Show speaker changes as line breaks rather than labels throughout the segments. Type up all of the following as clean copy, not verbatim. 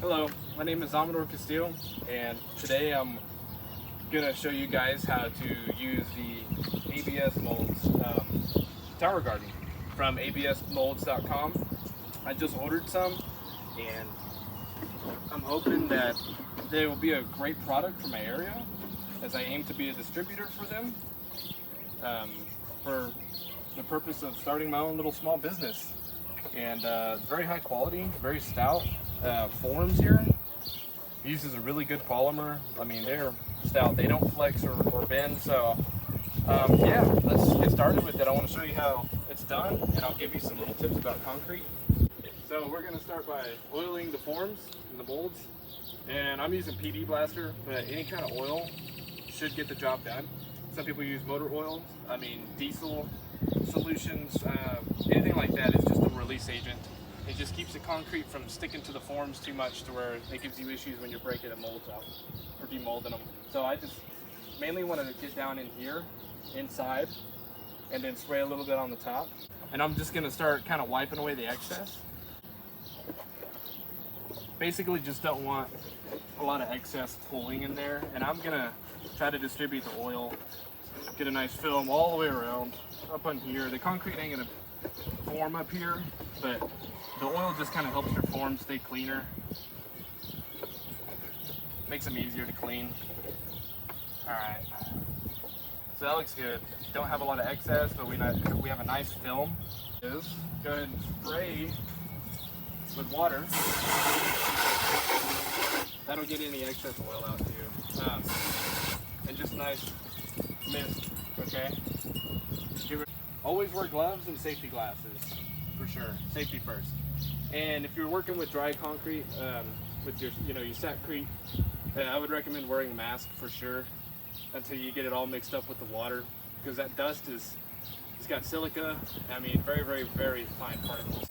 Hello, my name is Amador Castillo, and today I'm gonna show you guys how to use the ABSMOLDS Tower Garden from ABSMOLDS.com. I just ordered some, and I'm hoping that they will be a great product for my area, as I aim to be a distributor for them, for the purpose of starting my own little small business. And very high quality, very stout forms here. Uses a really good polymer. I mean, they're stout, they don't flex or bend. So yeah, let's get started with it. I want to show you how it's done, and I'll give you some little tips about concrete. So we're going to start by oiling the forms and the molds, and I'm using PD blaster, but any kind of oil should get the job done. Some people use motor oil. I mean, diesel solutions, anything like that is just a release agent. It just keeps the concrete from sticking to the forms too much to where it gives you issues when you're breaking the molds out or demolding them. So I just mainly want to get down in here, inside, and then spray a little bit on the top. And I'm just going to start kind of wiping away the excess. Basically just don't want a lot of excess pooling in there, and I'm going to try to distribute the oil, get a nice film all the way around up on here. The concrete ain't going to form up here, but the oil just kind of helps your forms stay cleaner, makes them easier to clean. Alright, so that looks good. Don't have a lot of excess, but we have a nice film. Go ahead and spray with water. That'll get any excess oil out to you. And just nice mist, okay? Always wear gloves and safety glasses, for sure. Safety first. And if you're working with dry concrete, with your, your Satcrete, I would recommend wearing a mask for sure until you get it all mixed up with the water, because that dust it's got silica. I mean, very, very, very fine particles.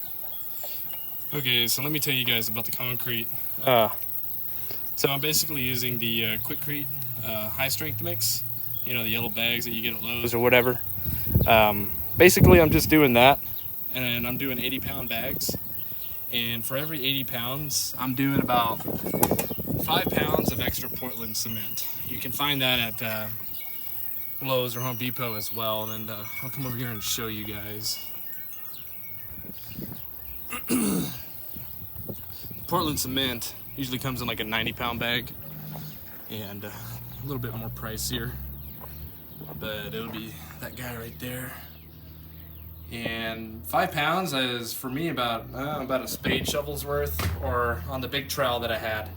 Okay, so let me tell you guys about the concrete. So I'm basically using the Quikrete high strength mix, the yellow bags that you get at Lowe's or whatever. Basically I'm just doing that, and I'm doing 80-pound bags, and for every 80 pounds I'm doing about 5 pounds of extra Portland cement. You can find that at Lowe's or Home Depot as well, and I'll come over here and show you guys. Portland cement usually comes in like a 90-pound bag, and a little bit more pricier, but it'll be that guy right there. And 5 pounds is for me about a spade shovel's worth, or on the big trowel that I had,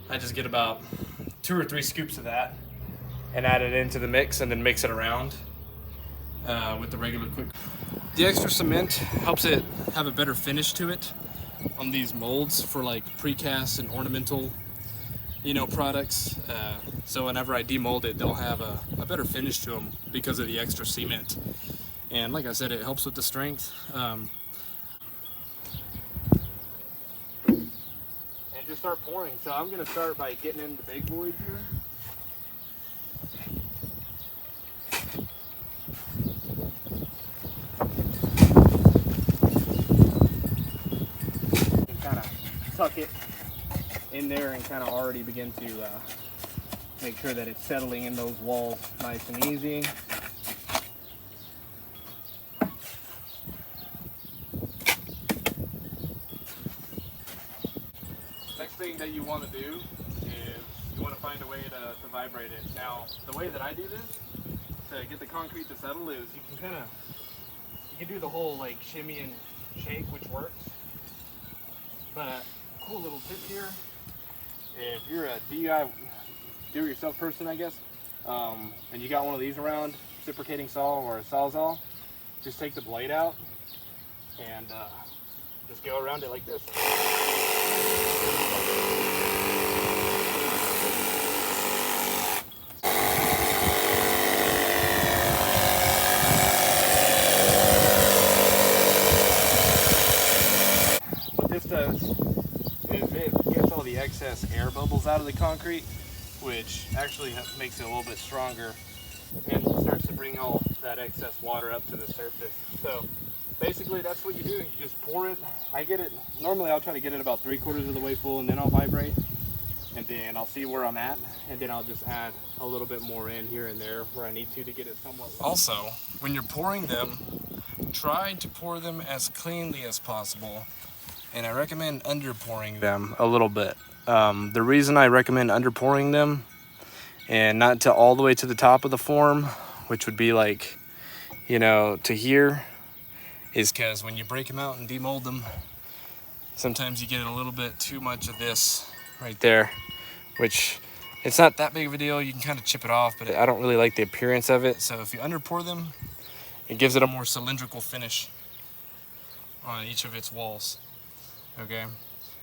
I just get about 2 or 3 scoops of that and add it into the mix, and then mix it around with the regular quick. The extra cement helps it have a better finish to it on these molds for like precast and ornamental products, so whenever I demold it, they'll have a better finish to them because of the extra cement. And like I said, it helps with the strength. And just start pouring. So I'm going to start by getting in the big void here. And kind of tuck it in there and kind of already begin to make sure that it's settling in those walls nice and easy. Next thing that you want to do is you want to find a way to vibrate it. Now, the way that I do this to get the concrete to settle is you can do the whole like shimmy and shake, which works. But cool little tip here, if you're a do-it-yourself person, I guess, and you got one of these around, reciprocating saw or a sawzall, just take the blade out and just go around it like this. What this does is it gets all the excess air bubbles out of the concrete, which actually makes it a little bit stronger and starts to bring all that excess water up to the surface. So basically that's what you do. You just pour it. I get it, normally I'll try to get it about 3/4 of the way full, and then I'll vibrate, and then I'll see where I'm at, and then I'll just add a little bit more in here and there where I need to get it somewhat. Also, when you're pouring them, try to pour them as cleanly as possible, and I recommend under pouring them a little bit. The reason I recommend under pouring them and not to all the way to the top of the form, which would be like, you know, to here, is because when you break them out and demold them, sometimes you get a little bit too much of this right there, which it's not that big of a deal. You can kind of chip it off, but I don't really like the appearance of it. So if you under pour them, it gives it a more cylindrical finish on each of its walls. Okay,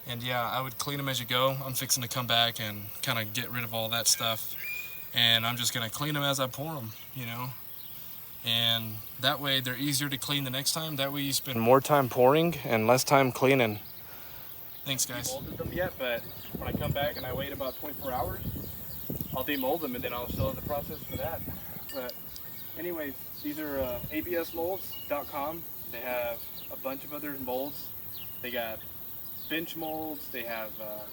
and yeah, I would clean them as you go. I'm fixing to come back and kind of get rid of all that stuff, and I'm just gonna clean them as I pour them, you know, and that way they're easier to clean the next time. That way you spend more time pouring and less time cleaning. Thanks, guys. I haven't demolded them yet, but when I come back and I wait about 24 hours, I'll demold them, and then I'll show the process for that. But anyways, these are ABSMOLDS.com. They have a bunch of other molds. They got bench molds, they have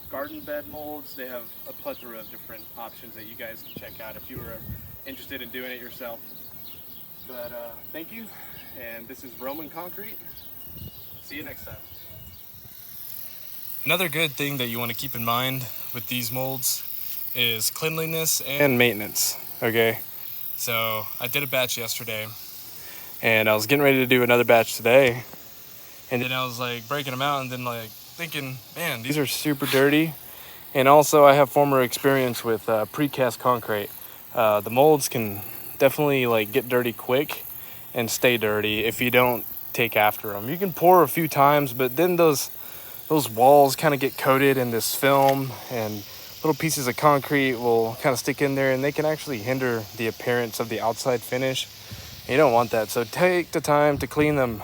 garden bed molds, they have a plethora of different options that you guys can check out if you were interested in doing it yourself. But thank you, and this is Roman Concrete. See you next time. Another good thing that you want to keep in mind with these molds is cleanliness and maintenance. Okay, so I did a batch yesterday, and I was getting ready to do another batch today, and then I was like breaking them out, and then like thinking, man, these are super dirty. And also I have former experience with precast concrete. The molds can definitely like get dirty quick and stay dirty if you don't take after them. You can pour a few times, but then those walls kind of get coated in this film, and little pieces of concrete will kind of stick in there, and they can actually hinder the appearance of the outside finish. You don't want that, so take the time to clean them.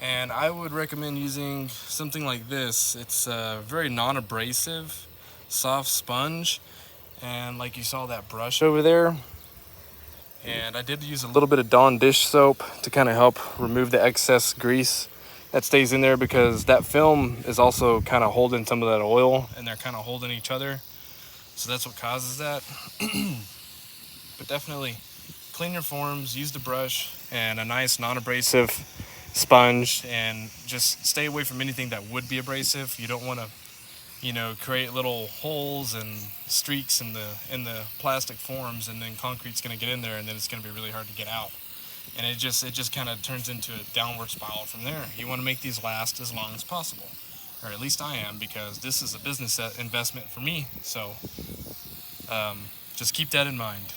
And I would recommend using something like this. It's a very non-abrasive, soft sponge. And like you saw that brush over there. And I did use a little bit of Dawn dish soap to kind of help remove the excess grease that stays in there, because that film is also kind of holding some of that oil, and they're kind of holding each other. So that's what causes that. But definitely clean your forms, use the brush and a nice non-abrasive sponge, and just stay away from anything that would be abrasive. You don't want to, you know, create little holes and streaks in the plastic forms, and then concrete's going to get in there, and then it's going to be really hard to get out, and it just kind of turns into a downward spiral from there. You want to make these last as long as possible, or at least I am, because this is a business investment for me. So just keep that in mind.